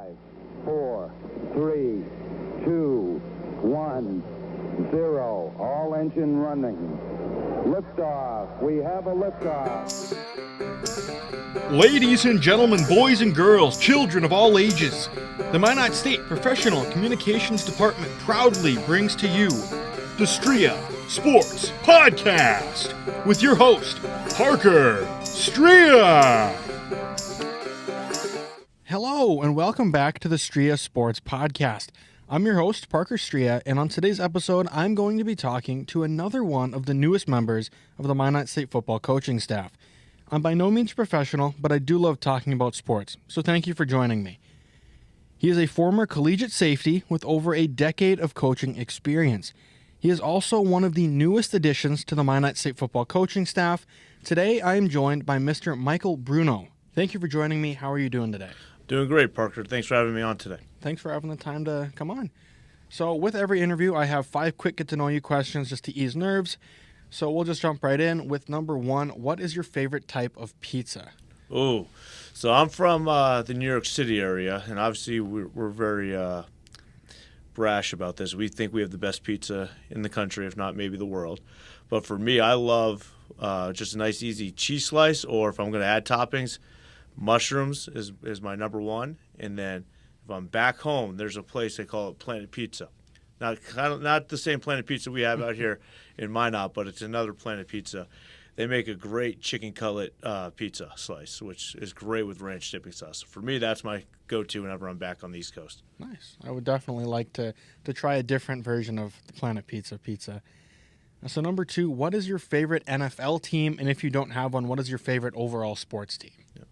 5, 4, 3, 2, 1, 0. All engine running. Liftoff. We have a liftoff. Ladies and gentlemen, boys and girls, children of all ages, the Minot State Professional Communications Department proudly brings to you the Striha Sports Podcast with your host, Parker Striha. Hello, and welcome back to the Striha Sports Podcast. I'm your host, Parker Striha, and on today's episode, I'm going to be talking to another one of the newest members of the Minot State football coaching staff. I'm by no means professional, but I do love talking about sports, so thank you for joining me. He is a former collegiate safety with over a decade of coaching experience. He is also one of the newest additions to the Minot State football coaching staff. Today, I am joined by Mr. Michael Bruno. Thank you for joining me. How are you doing today? Doing great, Parker. Thanks for having me on today. Thanks for having the time to come on. So with every interview, I have 5 quick get-to-know-you questions just to ease nerves. So we'll just jump right in with number 1. What is your favorite type of pizza? Oh, so I'm from the New York City area, and obviously we're very brash about this. We think we have the best pizza in the country, if not maybe the world. But for me, I love just a nice, easy cheese slice, or if I'm going to add toppings, mushrooms is my number 1. And then if I'm back home, there's a place they call it Planet Pizza. Not the same Planet Pizza we have out here in Minot, but it's another Planet Pizza. They make a great chicken cutlet pizza slice, which is great with ranch dipping sauce. For me, that's my go-to whenever I'm back on the East Coast. Nice. I would definitely like to try a different version of the Planet Pizza. So number 2, what is your favorite NFL team? And if you don't have one, what is your favorite overall sports team? Yeah.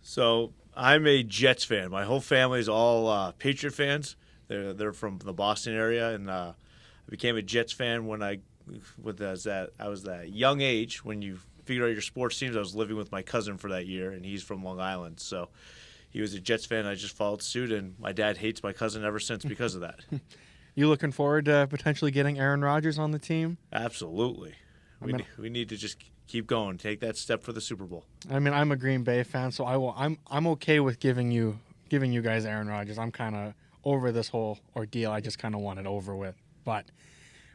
So I'm a Jets fan. My whole family is all Patriot fans. They're from the Boston area, and I became a Jets fan when I was that young age when you figure out your sports teams. I was living with my cousin for that year, and he's from Long Island, so he was a Jets fan. I just followed suit, and my dad hates my cousin ever since because of that. You looking forward to potentially getting Aaron Rodgers on the team? Absolutely. We need to just keep going, take that step for the Super Bowl. I mean, I'm a Green Bay fan, so I'm okay with giving you guys Aaron Rodgers. I'm kind of over this whole ordeal. I just kind of want it over with. But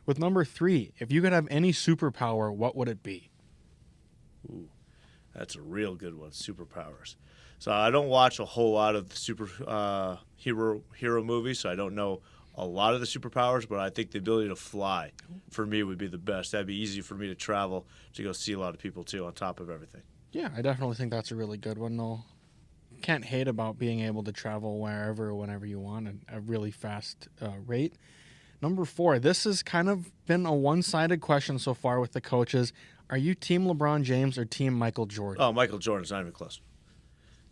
with number 3, if you could have any superpower, what would it be? Ooh, that's a real good one, superpowers. So I don't watch a whole lot of the hero movies, so I don't know a lot of the superpowers, but I think the ability to fly for me would be the best. That'd be easy for me to travel to go see a lot of people too, on top of everything. Yeah, I definitely think that's a really good one, though. Can't hate about being able to travel wherever, whenever you want at a really fast rate. Number 4, this has kind of been a one-sided question so far with the coaches. Are you Team LeBron James or Team Michael Jordan? Oh, Michael Jordan's not even close.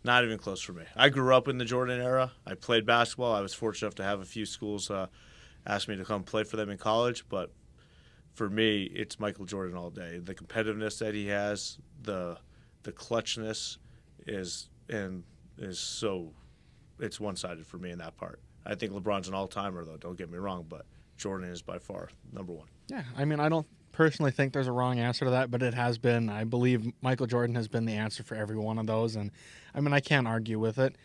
Not even close for me. I grew up in the Jordan era. I played basketball. I was fortunate enough to have a few schools ask me to come play for them in college, but for me, it's Michael Jordan all day. The competitiveness that he has, the clutchness is so, it's one-sided for me in that part. I think LeBron's an all-timer, though, don't get me wrong, but Jordan is by far number 1. Yeah, I mean, I don't personally think there's a wrong answer to that, but it has been. I believe Michael Jordan has been the answer for every one of those, and I mean, I can't argue with it.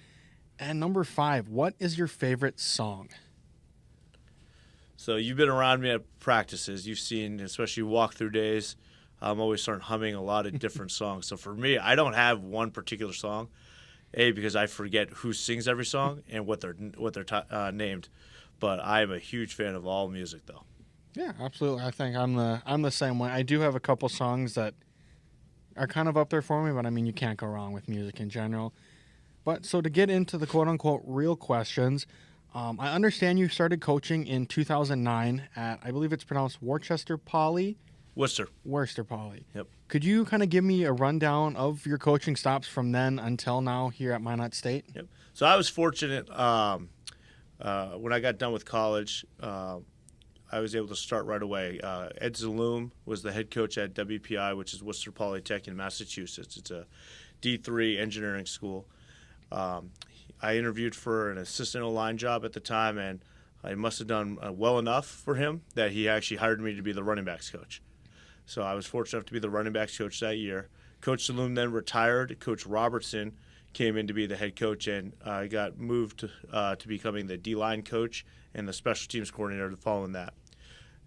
And number 5, what is your favorite song? So you've been around me at practices. You've seen, especially walkthrough days, I'm always starting humming a lot of different songs. So for me, I don't have one particular song. Because I forget who sings every song and what they're named, but I am a huge fan of all music, though. Yeah, absolutely. I think I'm the same way. I do have a couple songs that are kind of up there for me, but I mean, you can't go wrong with music in general. But so to get into the quote-unquote real questions, I understand you started coaching in 2009 at, I believe it's pronounced Worcester Poly. Worcester Poly. Yep. Could you kind of give me a rundown of your coaching stops from then until now here at Minot State? Yep. So I was fortunate when I got done with college, I was able to start right away. Ed Zaloom was the head coach at WPI, which is Worcester Polytech in Massachusetts. It's a D3 engineering school. I interviewed for an assistant O-line job at the time, and I must have done well enough for him that he actually hired me to be the running backs coach. So I was fortunate enough to be the running backs coach that year. Coach Zaloom then retired. Coach Robertson came in to be the head coach, and I got moved to becoming the D-line coach and the special teams coordinator following that.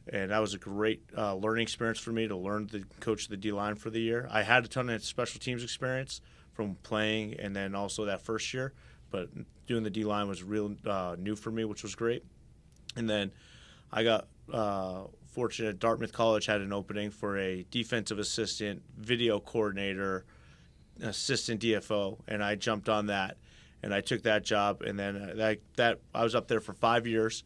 And that was a great learning experience for me to learn to coach the D-line for the year. I had a ton of special teams experience from playing and then also that first year, but doing the D-line was real new for me, which was great. And then I got fortunate. Dartmouth College had an opening for a defensive assistant, video coordinator, assistant DFO, and I jumped on that, and I took that job. And then that I was up there for 5 years.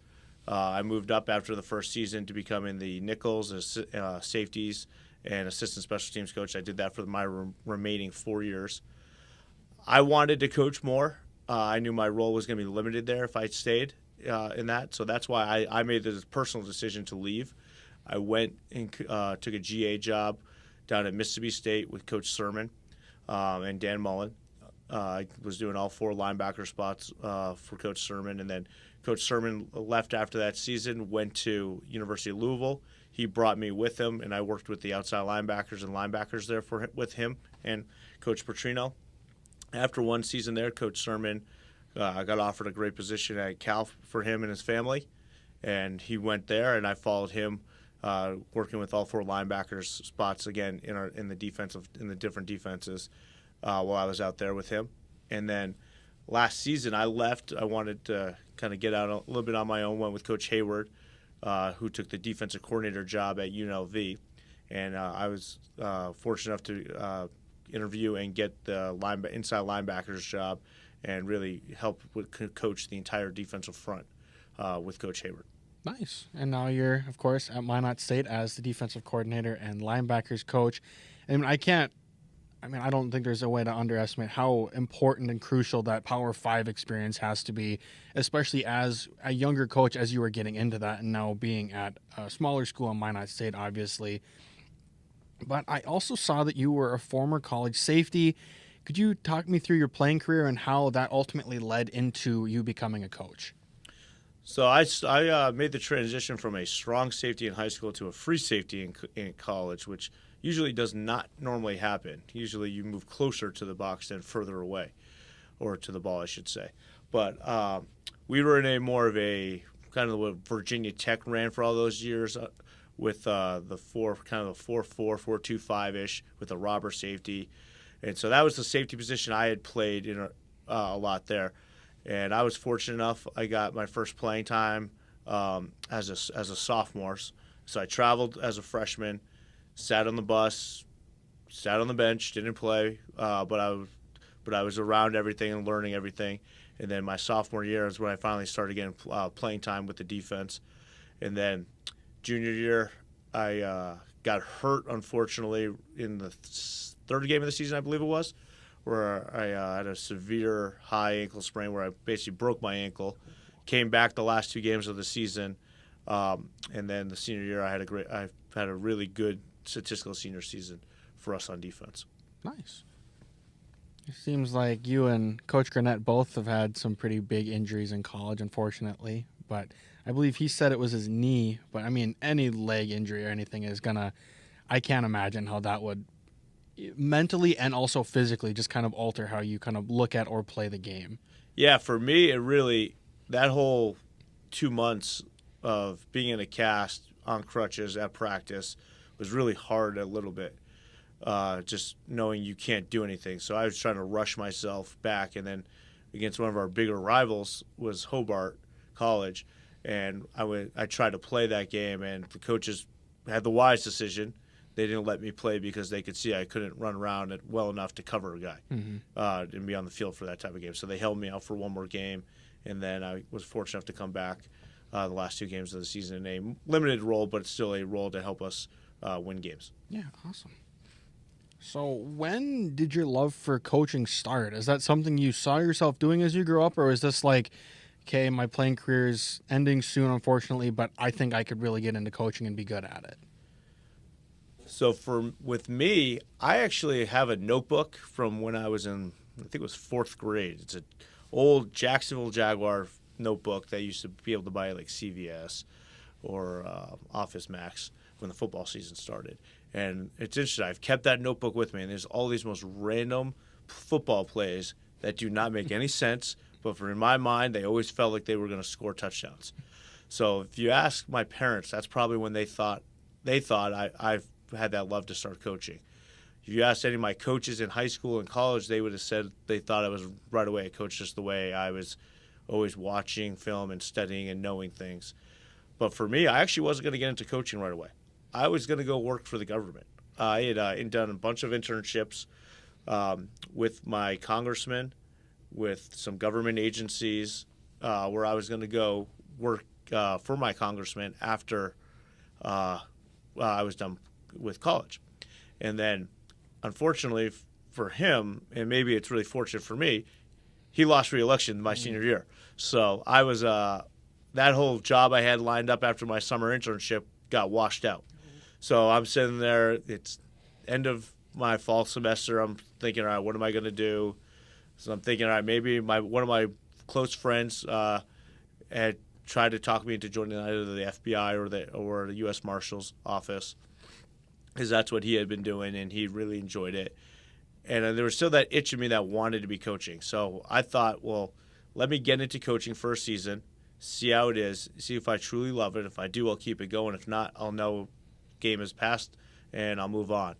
I moved up after the first season to becoming the nickels, safeties, and assistant special teams coach. I did that for my remaining 4 years. I wanted to coach more. I knew my role was going to be limited there if I stayed in that. So that's why I made the personal decision to leave. I went and took a GA job down at Mississippi State with Coach Sermon and Dan Mullen. I was doing all 4 linebacker spots for Coach Sermon, and then Coach Sermon left after that season, went to University of Louisville. He brought me with him, and I worked with the outside linebackers and linebackers there with him and Coach Petrino. After one season there, Coach Sermon got offered a great position at Cal for him and his family, and he went there, and I followed him, working with all 4 linebackers spots again in the different defenses while I was out there with him. And then last season I left. I wanted to kind of get out a little bit on my own. Went with Coach Hayward, who took the defensive coordinator job at UNLV, and I was fortunate enough to interview and get the inside linebackers job, and really help coach the entire defensive front with Coach Hayward. Nice. And now you're, of course, at Minot State as the defensive coordinator and linebackers coach. And I don't think there's a way to underestimate how important and crucial that Power 5 experience has to be, especially as a younger coach as you were getting into that and now being at a smaller school in Minot State, obviously. But I also saw that you were a former college safety. Could you talk me through your playing career and how that ultimately led into you becoming a coach? So I made the transition from a strong safety in high school to a free safety in college, which usually does not normally happen. Usually you move closer to the box than further away, or to the ball, I should say. But we were in a more of a kind of what Virginia Tech ran for all those years, with the 4-4, 4-2-5-ish with a robber safety. And so that was the safety position I had played in a lot there. And I was fortunate enough, I got my first playing time as a sophomore. So I traveled as a freshman, sat on the bus, sat on the bench, didn't play, but I was around everything and learning everything. And then my sophomore year is when I finally started getting playing time with the defense. And then junior year, I got hurt, unfortunately, in the third game of the season, I believe it was, where I had a severe high ankle sprain where I basically broke my ankle. Came back the last 2 games of the season, and then the senior year, I had a really good statistical senior season for us on defense. Nice. It seems like you and Coach Granette both have had some pretty big injuries in college, unfortunately. But I believe he said it was his knee. But, I mean, any leg injury or anything is going to – I can't imagine how that would mentally and also physically just kind of alter how you kind of look at or play the game. Yeah, for me, it really – that whole 2 months of being in a cast on crutches at practice was really hard a little bit, just knowing you can't do anything. So I was trying to rush myself back, and then against one of our bigger rivals was Hobart College, and I tried to play that game, and the coaches had the wise decision. They didn't let me play because they could see I couldn't run around it well enough to cover a guy and be on the field for that type of game. So they held me out for one more game, and then I was fortunate enough to come back the last 2 games of the season in a limited role, but it's still a role to help us win games. Yeah, awesome. So when did your love for coaching start? Is that something you saw yourself doing as you grew up, or is this like, okay, my playing career is ending soon, unfortunately, but I think I could really get into coaching and be good at it? So with me, I actually have a notebook from when I was in, I think it was 4th grade. It's an old Jacksonville Jaguar notebook that I used to be able to buy at like CVS or Office Max when the football season started. And it's interesting. I've kept that notebook with me, and there's all these most random football plays that do not make any sense, but in my mind, they always felt like they were going to score touchdowns. So if you ask my parents, that's probably when they thought I've had that love to start coaching. If you asked any of my coaches in high school and college, they would have said they thought I was right away a coach, just the way I was always watching film and studying and knowing things. But for me, I actually wasn't going to get into coaching right away. I was going to go work for the government. I had done a bunch of internships with my congressman, with some government agencies, where I was going to go work for my congressman after I was done with college. And then, unfortunately for him, and maybe it's really fortunate for me, he lost re-election my senior year. So I was that whole job I had lined up after my summer internship got washed out. So I'm sitting there. It's end of my fall semester. I'm thinking, all right, what am I going to do? So I'm thinking, all right, maybe one of my close friends had tried to talk me into joining either the FBI or the U.S. Marshal's office, because that's what he had been doing, and he really enjoyed it. And there was still that itch in me that wanted to be coaching. So I thought, well, let me get into coaching for a season, see how it is, see if I truly love it. If I do, I'll keep it going. If not, I'll know game has passed, and I'll move on.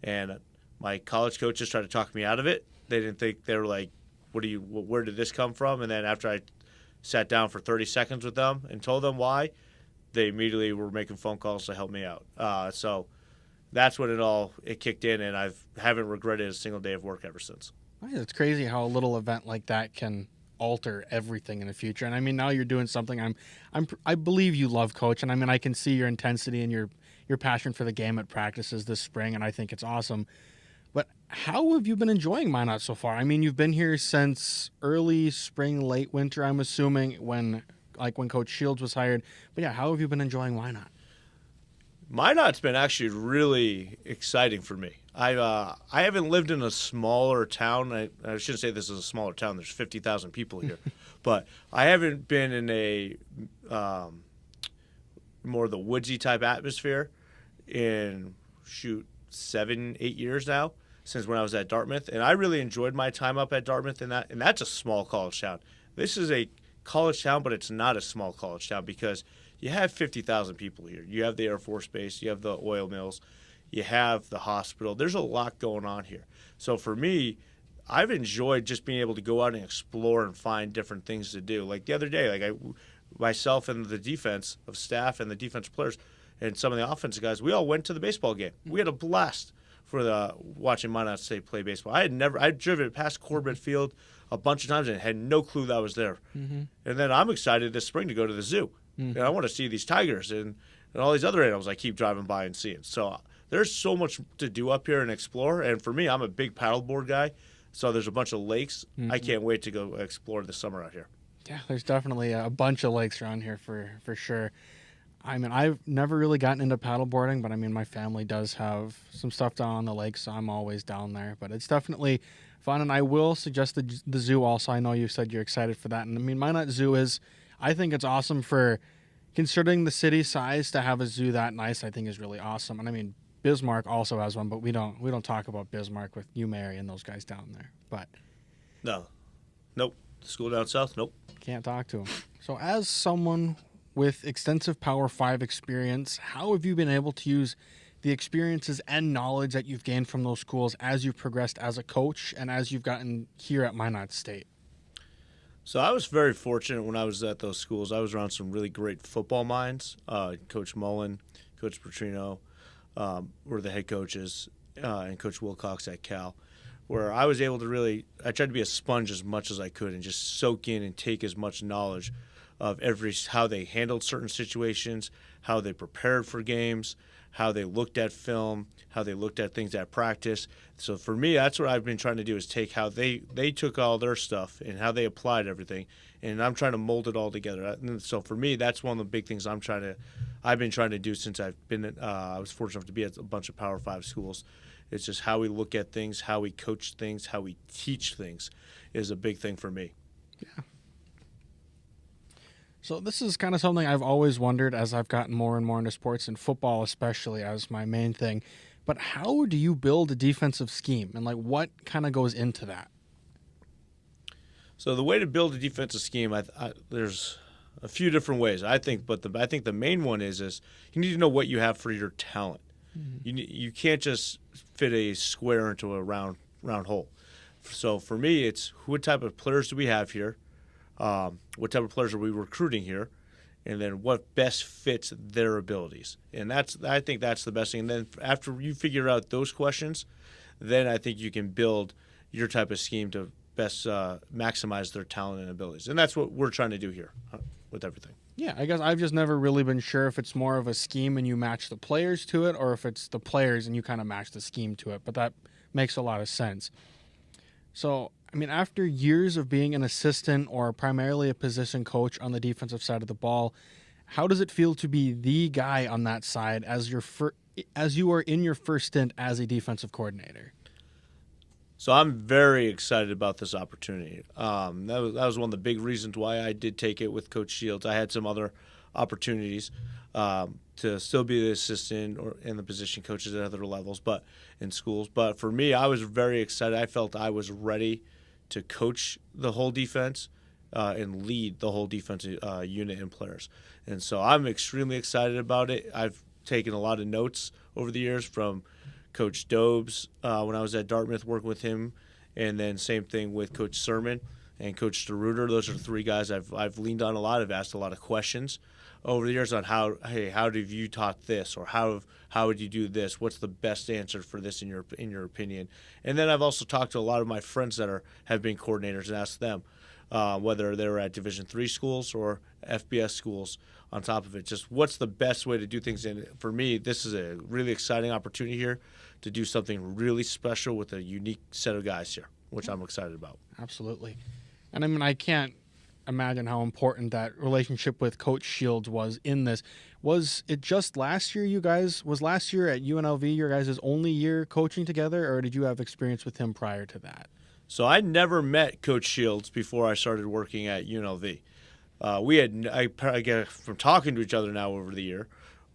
And my college coaches tried to talk me out of it. They didn't think, they were like, where did this come from? And then after I sat down for 30 seconds with them and told them why, they immediately were making phone calls to help me out. So that's when it kicked in, and I haven't regretted a single day of work ever since. It's crazy how a little event like that can alter everything in the future. And I mean, now you're doing something I believe you love, Coach. And I mean, I can see your intensity and your passion for the game at practices this spring, and I think it's awesome. But how have you been enjoying Minot so far? I mean, you've been here since early spring, late winter, I'm assuming, when Coach Shields was hired. But yeah, how have you been enjoying Minot? Minot's been actually really exciting for me. I haven't lived in a smaller town. I shouldn't say this is a smaller town. There's 50,000 people here. But I haven't been in a more the woodsy type atmosphere in, 7-8 years now, since when I was at Dartmouth. And I really enjoyed my time up at Dartmouth, and that's a small college town. This is a college town, but it's not a small college town because you have 50,000 people here. You have the Air Force Base, you have the oil mills, you have the hospital. There's a lot going on here. So for me, I've enjoyed just being able to go out and explore and find different things to do. Like the other day, myself and the defense of staff and the defense players and some of the offensive guys, we all went to the baseball game. We had a blast for watching Minot State play baseball. I'd driven past Corbett Field a bunch of times and had no clue that I was there. Mm-hmm. And then I'm excited this spring to go to the zoo. Mm-hmm. And I want to see these tigers and all these other animals I keep driving by and seeing. So there's so much to do up here and explore. And for me, I'm a big paddleboard guy. So there's a bunch of lakes. Mm-hmm. I can't wait to go explore this summer out here. Yeah, there's definitely a bunch of lakes around here for sure. I mean, I've never really gotten into paddleboarding, but I mean, my family does have some stuff down on the lake, so I'm always down there. But it's definitely fun, and I will suggest the zoo also. I know you said you're excited for that. And I mean, Minot Zoo I think it's awesome for considering the city size to have a zoo that nice. I think is really awesome. And I mean, Bismarck also has one, but we don't talk about Bismarck with you, Mary, and those guys down there. But nope. School down south, nope. Can't talk to them. So as someone with extensive Power 5 experience, how have you been able to use the experiences and knowledge that you've gained from those schools as you've progressed as a coach and as you've gotten here at Minot State? So I was very fortunate when I was at those schools. I was around some really great football minds. Coach Mullen, Coach Petrino were the head coaches, and Coach Wilcox at Cal, where I was able to I tried to be a sponge as much as I could and just soak in and take as much knowledge of how they handled certain situations, how they prepared for games, how they looked at film, how they looked at things at practice. So for me, that's what I've been trying to do is take how they took all their stuff and how they applied everything, and I'm trying to mold it all together. And so for me, that's one of the big things I've been trying to do since I've been. I was fortunate enough to be at a bunch of Power 5 schools. It's just how we look at things, how we coach things, how we teach things is a big thing for me. Yeah. So this is kind of something I've always wondered as I've gotten more and more into sports, and football especially as my main thing. But how do you build a defensive scheme, and what kind of goes into that? So the way to build a defensive scheme, there's a few different ways, I think. But I think the main one is you need to know what you have for your talent. Mm-hmm. You can't just fit a square into a round hole. So for me, it's what type of players do we have here? What type of players are we recruiting here? And then what best fits their abilities. And I think that's the best thing. And then after you figure out those questions, then I think you can build your type of scheme to best maximize their talent and abilities. And that's what we're trying to do here with everything. Yeah, I guess I've just never really been sure if it's more of a scheme and you match the players to it, or if it's the players and you kind of match the scheme to it. But that makes a lot of sense. So, I mean, after years of being an assistant or primarily a position coach on the defensive side of the ball, how does it feel to be the guy on that side as you are in your first stint as a defensive coordinator? So I'm very excited about this opportunity. That was one of the big reasons why I did take it with Coach Shields. I had some other opportunities to still be the assistant or in the position coaches at other levels, but in schools. But for me, I was very excited. I felt I was ready to coach the whole defense and lead the whole defensive unit and players. And so I'm extremely excited about it. I've taken a lot of notes over the years from Coach Dobes when I was at Dartmouth working with him, and then same thing with Coach Sermon and Coach DeRuiter. Those are the three guys I've leaned on a lot. I've asked a lot of questions over the years on how have you taught this, or how would you do this? What's the best answer for this in your opinion? And then I've also talked to a lot of my friends that have been coordinators and asked them whether they were at Division III schools or FBS schools. On top of it, just what's the best way to do things? And for me, this is a really exciting opportunity here to do something really special with a unique set of guys here, which I'm excited about. Absolutely. And I mean, I can't imagine how important that relationship with Coach Shields was in this. Was it just last year was last year at UNLV your guys' only year coaching together, or did you have experience with him prior to that? So I never met Coach Shields before I started working at UNLV. I get from talking to each other now over the year,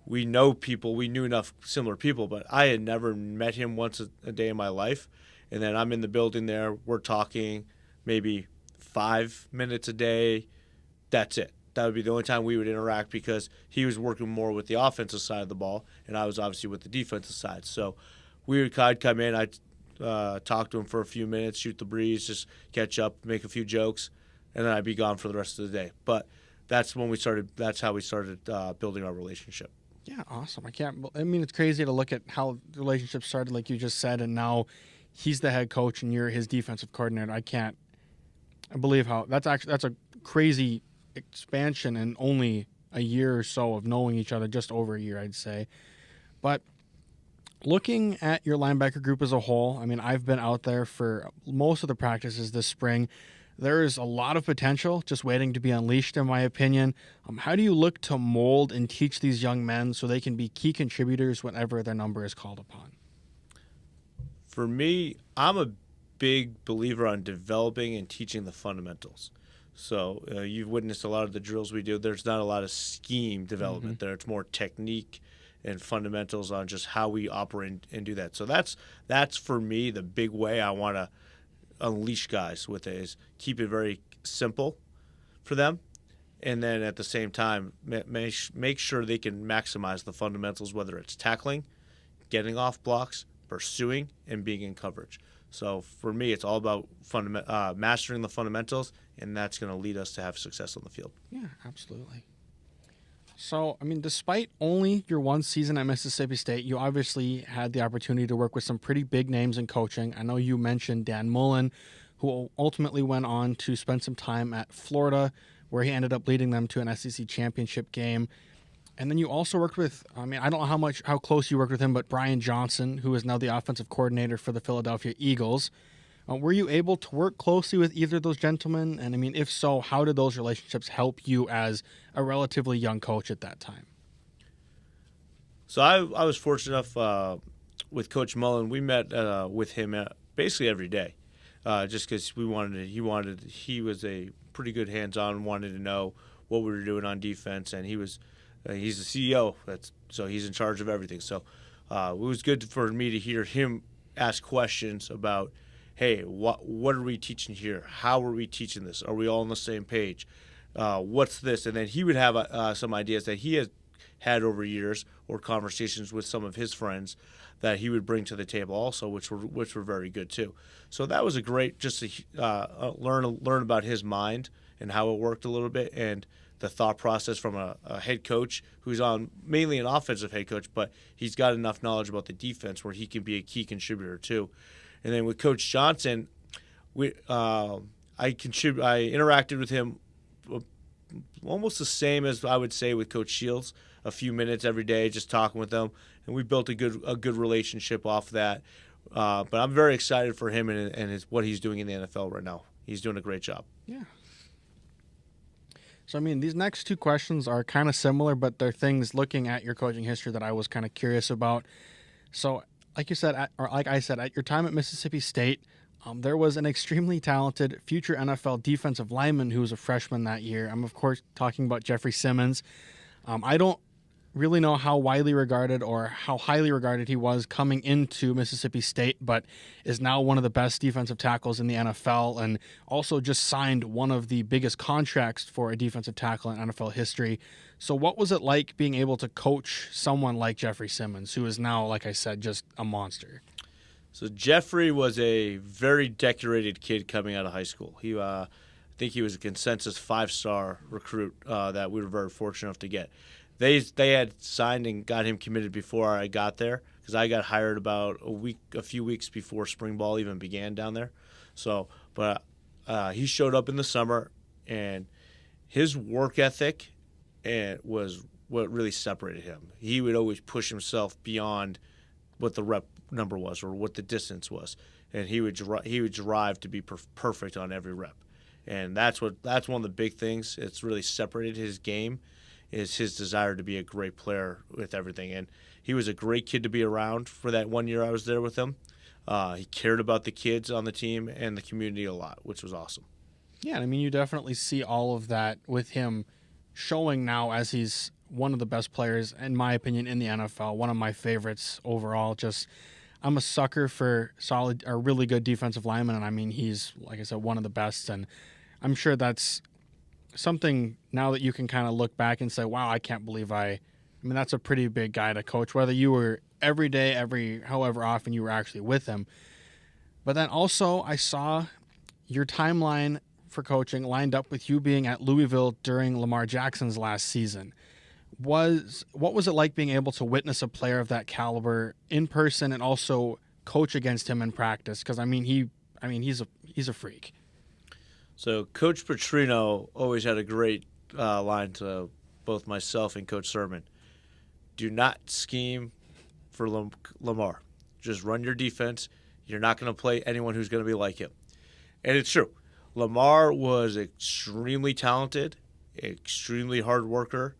we knew enough similar people, but I had never met him once a day in my life. And then I'm in the building there, we're talking maybe 5 minutes a day. That's it. That would be the only time we would interact, because he was working more with the offensive side of the ball, and I was obviously with the defensive side. So I'd come in, I'd talk to him for a few minutes, shoot the breeze, just catch up, make a few jokes, and then I'd be gone for the rest of the day. But that's how we started building our relationship. Yeah, awesome. It's crazy to look at how the relationship started, like you just said, and now he's the head coach and you're his defensive coordinator. I believe how that's a crazy expansion in only a year or so of knowing each other, just over a year, I'd say. But looking at your linebacker group as a whole, I mean, I've been out there for most of the practices this spring. There is a lot of potential just waiting to be unleashed, in my opinion. How do you look to mold and teach these young men so they can be key contributors whenever their number is called upon? For me, I'm a big believer on developing and teaching the fundamentals. So you've witnessed a lot of the drills we do. There's not a lot of scheme development there. It's more technique and fundamentals on just how we operate and do that. So that's for me the big way I want to unleash guys with it, is keep it very simple for them, and then at the same time make sure they can maximize the fundamentals, whether it's tackling, getting off blocks, pursuing, and being in coverage. So for me, it's all about mastering the fundamentals, and that's going to lead us to have success on the field. Yeah, absolutely. So, I mean, despite only your one season at Mississippi State, you obviously had the opportunity to work with some pretty big names in coaching. I know you mentioned Dan Mullen, who ultimately went on to spend some time at Florida, where he ended up leading them to an SEC championship game. And then you also worked with, I mean, I don't know how close you worked with him, but Brian Johnson, who is now the offensive coordinator for the Philadelphia Eagles. Were you able to work closely with either of those gentlemen? And I mean, if so, how did those relationships help you as a relatively young coach at that time? So I was fortunate enough with Coach Mullen. We met with him basically every day, just because he was a pretty good hands-on, wanted to know what we were doing on defense, and he's the CEO. So he's in charge of everything. So it was good for me to hear him ask questions about, hey, what are we teaching here? How are we teaching this? Are we all on the same page? What's this? And then he would have some ideas that he has had over years, or conversations with some of his friends that he would bring to the table also, which were very good too. So that was a great, just to learn about his mind and how it worked a little bit, and the thought process from a head coach who's mainly an offensive head coach, but he's got enough knowledge about the defense where he can be a key contributor too. And then with Coach Johnson, I interacted with him almost the same as I would say with Coach Shields, a few minutes every day, just talking with them, and we built a good relationship off that. But I'm very excited for him and what he's doing in the NFL right now. He's doing a great job. Yeah. So, I mean, these next two questions are kind of similar, but they're things looking at your coaching history that I was kind of curious about. So, like I said, at your time at Mississippi State, there was an extremely talented future NFL defensive lineman who was a freshman that year. I'm, of course, talking about Jeffrey Simmons. I don't really know how widely regarded or how highly regarded he was coming into Mississippi State, but is now one of the best defensive tackles in the NFL, and also just signed one of the biggest contracts for a defensive tackle in NFL history. So what was it like being able to coach someone like Jeffrey Simmons, who is now, like I said, just a monster? So Jeffrey was a very decorated kid coming out of high school. I think he was a consensus 5-star recruit that we were very fortunate enough to get. They had signed and got him committed before I got there, because I got hired about a few weeks before spring ball even began down there. So, but he showed up in the summer, and his work ethic was what really separated him. He would always push himself beyond what the rep number was or what the distance was, and he would drive to be perfect on every rep. And that's one of the big things. It's really separated his game, is his desire to be a great player with everything. And he was a great kid to be around for that 1 year I was there with him. He cared about the kids on the team and the community a lot, which was awesome. Yeah, I mean, you definitely see all of that with him showing now as he's one of the best players, in my opinion, in the NFL, one of my favorites overall. Just, I'm a sucker for solid or really good defensive linemen, and I mean, he's, like I said, one of the best, and I'm sure that's something now that you can kind of look back and say, wow, I can't believe I mean, that's a pretty big guy to coach, whether you were every day, however often you were actually with him. But then also I saw your timeline for coaching lined up with you being at Louisville during Lamar Jackson's last season. What was it like being able to witness a player of that caliber in person and also coach against him in practice? Because he's a freak. So Coach Petrino always had a great line to both myself and Coach Sermon. Do not scheme for Lamar. Just run your defense. You're not going to play anyone who's going to be like him. And it's true. Lamar was extremely talented, extremely hard worker,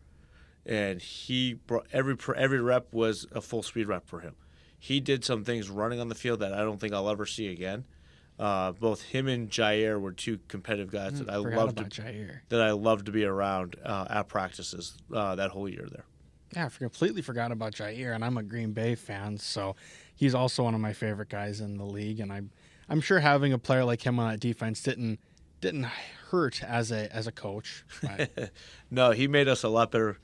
and he brought every rep was a full speed rep for him. He did some things running on the field that I don't think I'll ever see again. Both him and Jair were two competitive guys that I loved to be around at practices that whole year there. Yeah, I completely forgot about Jair, and I'm a Green Bay fan, so he's also one of my favorite guys in the league. And I'm sure having a player like him on that defense didn't hurt as a coach. But no, he made us a lot better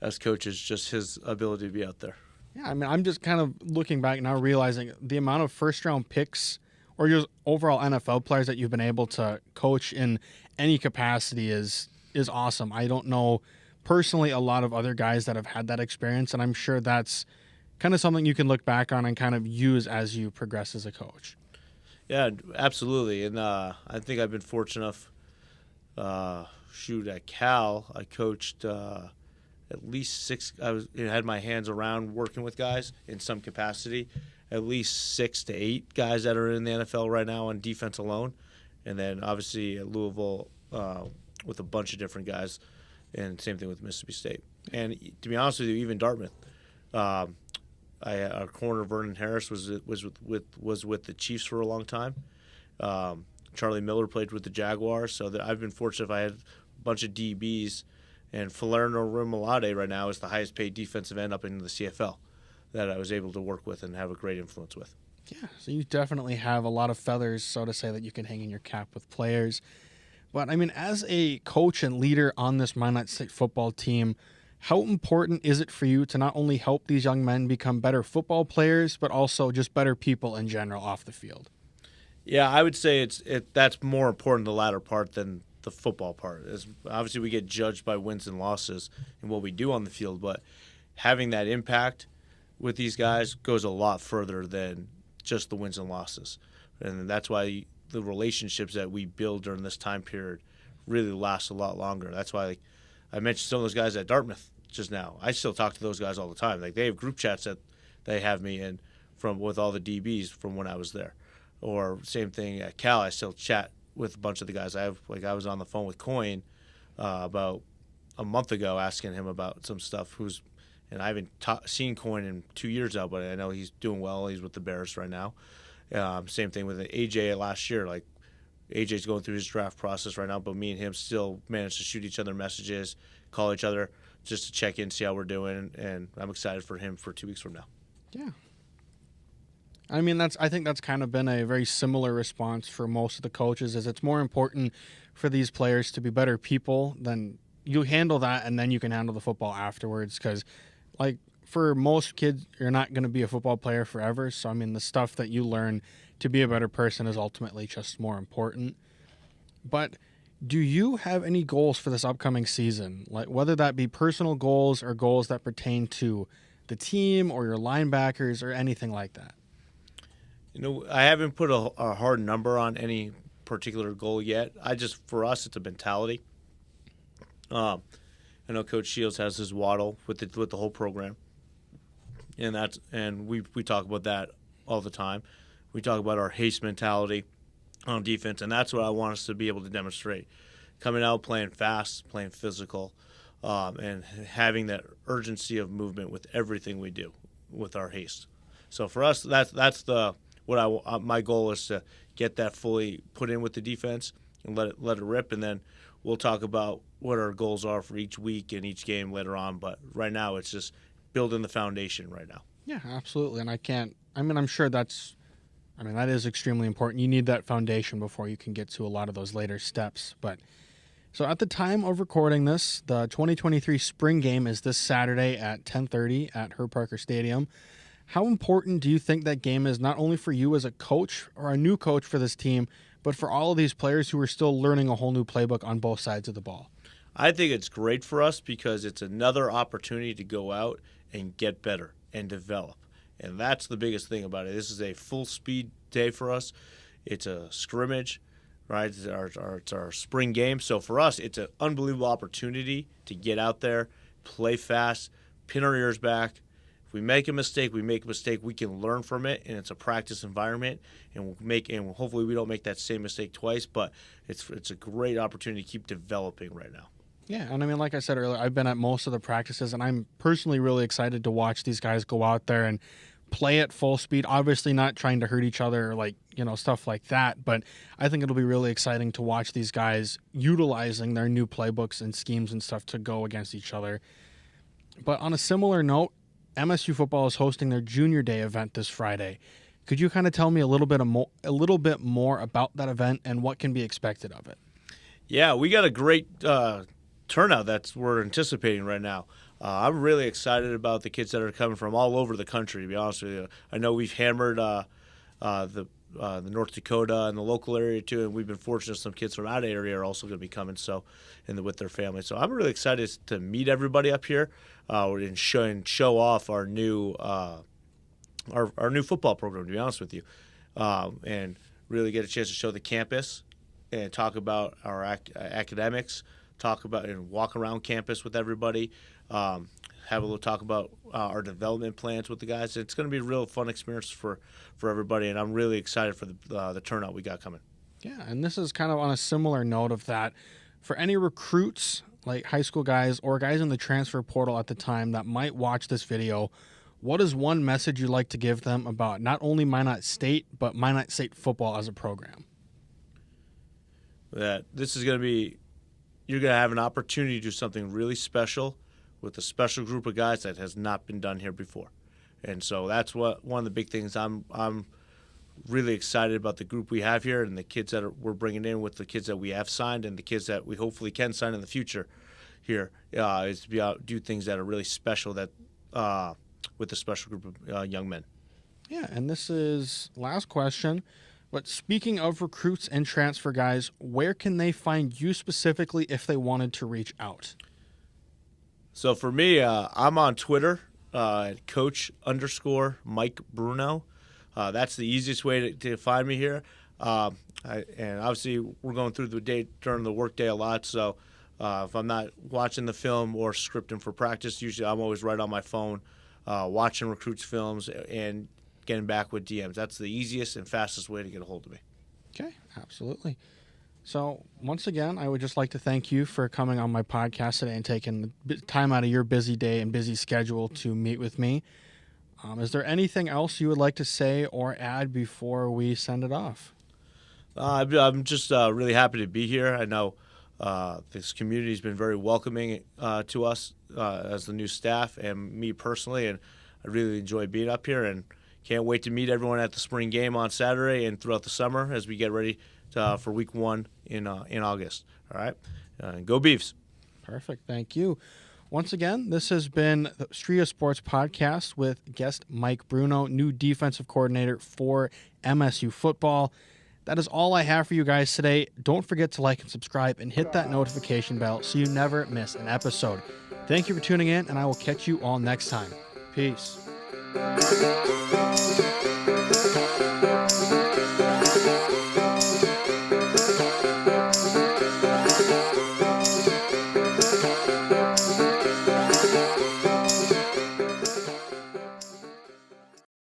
as coaches. Just his ability to be out there. Yeah, I mean, I'm just kind of looking back now, realizing the amount of first-round picks or your overall NFL players that you've been able to coach in any capacity is awesome. I don't know personally a lot of other guys that have had that experience, and I'm sure that's kind of something you can look back on and kind of use as you progress as a coach. Yeah, absolutely. And I think I've been fortunate enough. At Cal, I coached at least 6. Had my hands around working with guys in some capacity. At least 6 to 8 guys that are in the NFL right now on defense alone, and then obviously at Louisville with a bunch of different guys, and same thing with Mississippi State. And to be honest with you, even Dartmouth. Our corner Vernon Harris was with the Chiefs for a long time. Charlie Miller played with the Jaguars, so I've been fortunate. I had a bunch of DBs, and Falerno Rumolade right now is the highest paid defensive end up in the CFL that I was able to work with and have a great influence with. Yeah, so you definitely have a lot of feathers, so to say, that you can hang in your cap with players. But I mean, as a coach and leader on this Minot State football team, how important is it for you to not only help these young men become better football players, but also just better people in general off the field? Yeah, I would say that's more important, the latter part, than the football part. Obviously, we get judged by wins and losses and what we do on the field, but having that impact with these guys goes a lot further than just the wins and losses. And that's why the relationships that we build during this time period really last a lot longer. That's why I mentioned some of those guys at Dartmouth just now. I still talk to those guys all the time. They have group chats that they have me in with all the DBs from when I was there. Or same thing at Cal, I still chat with a bunch of the guys. I was on the phone with Coyne about a month ago asking him about some stuff. And I haven't seen Coyne in 2 years now, but I know he's doing well. He's with the Bears right now. Same thing with AJ last year. Like, AJ's going through his draft process right now, but me and him still manage to shoot each other messages, call each other just to check in, see how we're doing, and I'm excited for him for 2 weeks from now. Yeah. I mean, I think that's kind of been a very similar response for most of the coaches, is it's more important for these players to be better people than you handle that, and then you can handle the football afterwards. Because, like, for most kids, you're not going to be a football player forever. So, I mean, the stuff that you learn to be a better person is ultimately just more important. But do you have any goals for this upcoming season? Like, whether that be personal goals or goals that pertain to the team or your linebackers or anything like that? I haven't put a hard number on any particular goal yet. For us, it's a mentality. I know Coach Shields has his waddle with the whole program, and we talk about that all the time. We talk about our haste mentality on defense, and that's what I want us to be able to demonstrate. Coming out, playing fast, playing physical, and having that urgency of movement with everything we do with our haste. So for us, that's my goal is to get that fully put in with the defense and let it rip, and then we'll talk about what our goals are for each week and each game later on. But right now, it's just building the foundation right now. Yeah, absolutely. And I'm sure that is extremely important. You need that foundation before you can get to a lot of those later steps. But so at the time of recording this, the 2023 spring game is this Saturday at 10:30 at Herb Parker Stadium. How important do you think that game is, not only for you as a coach or a new coach for this team, but for all of these players who are still learning a whole new playbook on both sides of the ball? I think it's great for us because it's another opportunity to go out and get better and develop. And that's the biggest thing about it. This is a full-speed day for us. It's a scrimmage, right? It's our spring game. So for us, it's an unbelievable opportunity to get out there, play fast, pin our ears back. If we make a mistake, we can learn from it, and it's a practice environment, and hopefully we don't make that same mistake twice, but it's a great opportunity to keep developing right now. Yeah, and I mean, like I said earlier, I've been at most of the practices, and I'm personally really excited to watch these guys go out there and play at full speed, obviously not trying to hurt each other or stuff like that, but I think it'll be really exciting to watch these guys utilizing their new playbooks and schemes and stuff to go against each other. But on a similar note, MSU football is hosting their Junior Day event this Friday. Could you kind of tell me a little bit more about that event and what can be expected of it? Yeah, we got a great turnout that we're anticipating right now. I'm really excited about the kids that are coming from all over the country, to be honest with you. I know we've hammered the North Dakota and the local area too, and we've been fortunate some kids from out of the area are also going to be coming with their families. So I'm really excited to meet everybody up here and show off our new our new football program, to be honest with you, and really get a chance to show the campus and talk about our academics, talk about and walk around campus with everybody, have a little talk about our development plans with the guys. It's going to be a real fun experience for everybody, and I'm really excited for the turnout we got coming. Yeah, and this is kind of on a similar note of that. For any recruits, like high school guys or guys in the transfer portal at the time that might watch this video, what is one message you'd like to give them about not only Minot State, but Minot State football as a program? That this is going to be, you're going to have an opportunity to do something really special with a special group of guys that has not been done here before. And so that's one of the big things I'm really excited about the group we have here and the kids that we're bringing in with the kids that we have signed and the kids that we hopefully can sign in the future here. Is to be out do things that are really special that with a special group of young men. Yeah, and this is last question. But speaking of recruits and transfer guys, where can they find you specifically if they wanted to reach out? So for me, I'm on Twitter at Coach_Mike Bruno. That's the easiest way to find me here. And obviously, we're going through the day during the workday a lot. So if I'm not watching the film or scripting for practice, usually I'm always right on my phone watching recruits' films and getting back with DMs. That's the easiest and fastest way to get a hold of me. Okay, absolutely. So once again, I would just like to thank you for coming on my podcast today and taking the time out of your busy day and busy schedule to meet with me. Is there anything else you would like to say or add before we send it off? I'm just really happy to be here. I know this community has been very welcoming to us as the new staff and me personally, and I really enjoy being up here and can't wait to meet everyone at the spring game on Saturday and throughout the summer as we get ready for week 1 in August. All right? Go Beavs. Perfect. Thank you. Once again, this has been the Striha Sports Podcast with guest Mike Bruno, new defensive coordinator for MSU football. That is all I have for you guys today. Don't forget to like and subscribe and hit that notification bell so you never miss an episode. Thank you for tuning in, and I will catch you all next time. Peace.